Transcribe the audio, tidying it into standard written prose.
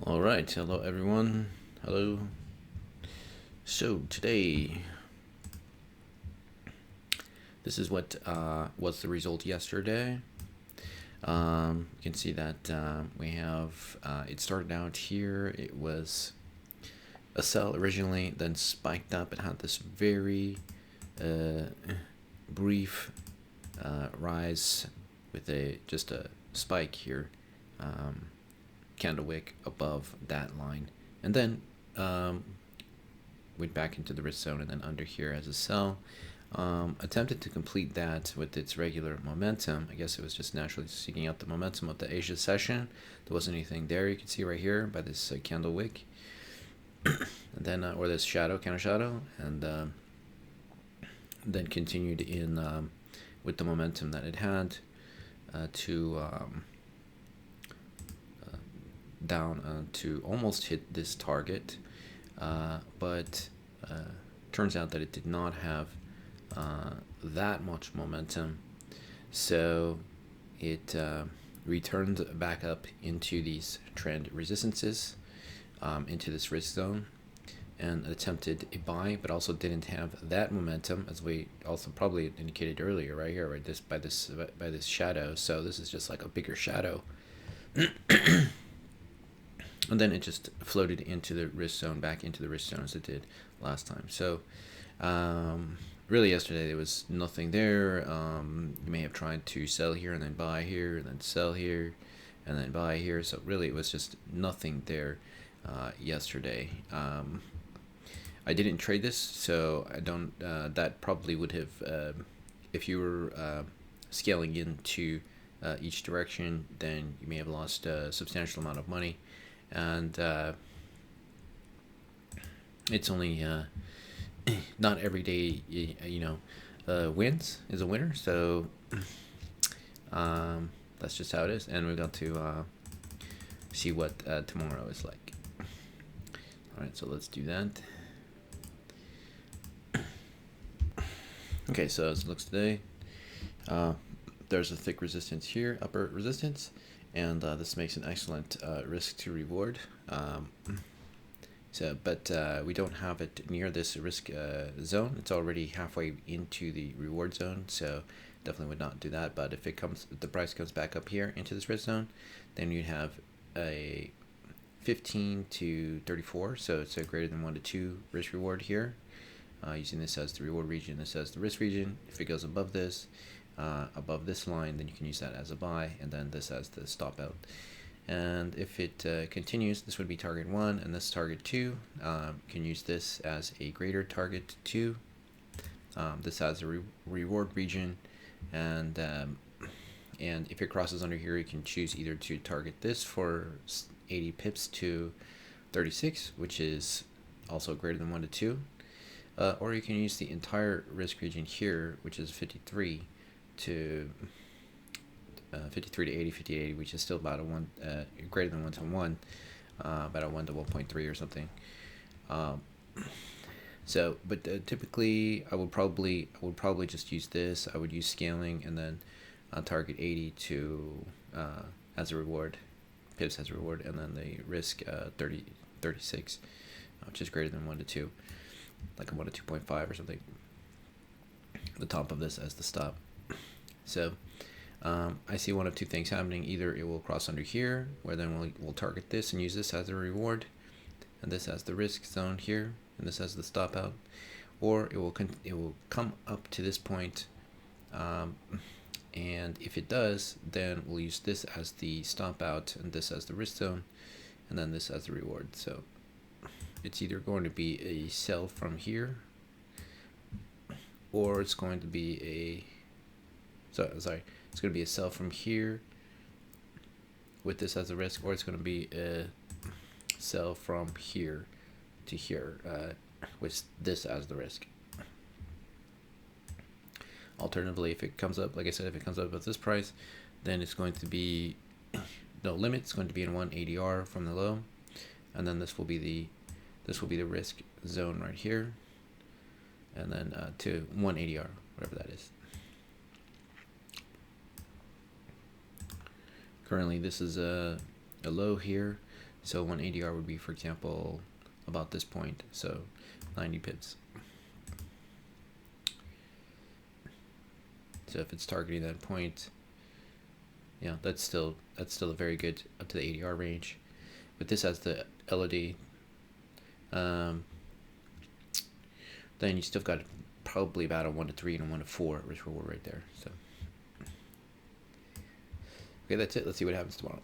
All right, hello everyone. Hello. So today, this is what was the result yesterday. You can see that we have it started out here. It was a sell originally, then spiked up. It had this very brief rise with just a spike here, candle wick above that line, and then went back into the risk zone and then under here as a sell. Attempted to complete that with its regular momentum. I guess it was just naturally seeking out the momentum of the Asia session. There wasn't anything there. You can see right here by this candle wick, and then or this counter shadow, and then continued in with the momentum that it had to down to almost hit this target, but turns out that it did not have that much momentum, so it returned back up into these trend resistances, into this risk zone, and attempted a buy, but also didn't have that momentum, as we also probably indicated earlier, right here, right, by this shadow. So this is just like a bigger shadow. And then it just floated into the risk zone, back into the risk zone as it did last time. So really yesterday there was nothing there. You may have tried to sell here and then buy here and then sell here and then buy here. So really it was just nothing there yesterday. I didn't trade this, so I don't. That probably would have, if you were scaling into each direction, then you may have lost a substantial amount of money. And it's only not every day wins is a winner, so that's just how it is. And we're going to see what tomorrow is like. All right, so let's do that. Okay, so as it looks today, there's a thick resistance here, upper resistance, and this makes an excellent risk to reward. But we don't have it near this risk zone. It's already halfway into the reward zone, so definitely would not do that. But if the price comes back up here into this risk zone, then you'd have a 15 to 34, so it's a greater than 1 to 2 risk reward here. Using this as the reward region, this as the risk region. If it goes above this line, then you can use that as a buy, and then this as the stop out. And if it continues, this would be target 1 and this target 2. You can use this as a greater target 2. This has a reward region, and if it crosses under here, you can choose either to target this for 80 pips to 36, which is also greater than 1 to 2. Or you can use the entire risk region here, which is 53 to 80, 50 to 80, which is still about a greater than 1 to 1, about a 1 to 1.3 or something. But typically I would probably just use this. I would use scaling and then target 80 to as a reward, pips as a reward, and then the risk 36, which is greater than 1 to 2, like a 1 to 2.5 or something. The top of this as the stop. So I see one of two things happening. Either it will cross under here, where then we'll target this and use this as a reward, and this as the risk zone here, and this as the stop out, or it will come up to this point, and if it does, then we'll use this as the stop out and this as the risk zone, and then this as the reward. So it's either going to be a sell from here, or it's going to be it's going to be a sell from here with this as a risk, or it's going to be a sell from here to here with this as the risk. Alternatively, if it comes up, like I said, if it comes up at this price, then it's going to be no limit. It's going to be in 1 ADR from the low, and then this will be the risk zone right here, and then to 1 ADR, whatever that is. Currently this is a low here, So one ADR would be, for example, about this point, so 90 pips. So if it's targeting that point, yeah, that's still a very good up to the ADR range. But this has the LOD. Then you still got probably about a 1 to 3 and a 1 to 4 risk reward right there. So okay, that's it. Let's see what happens tomorrow.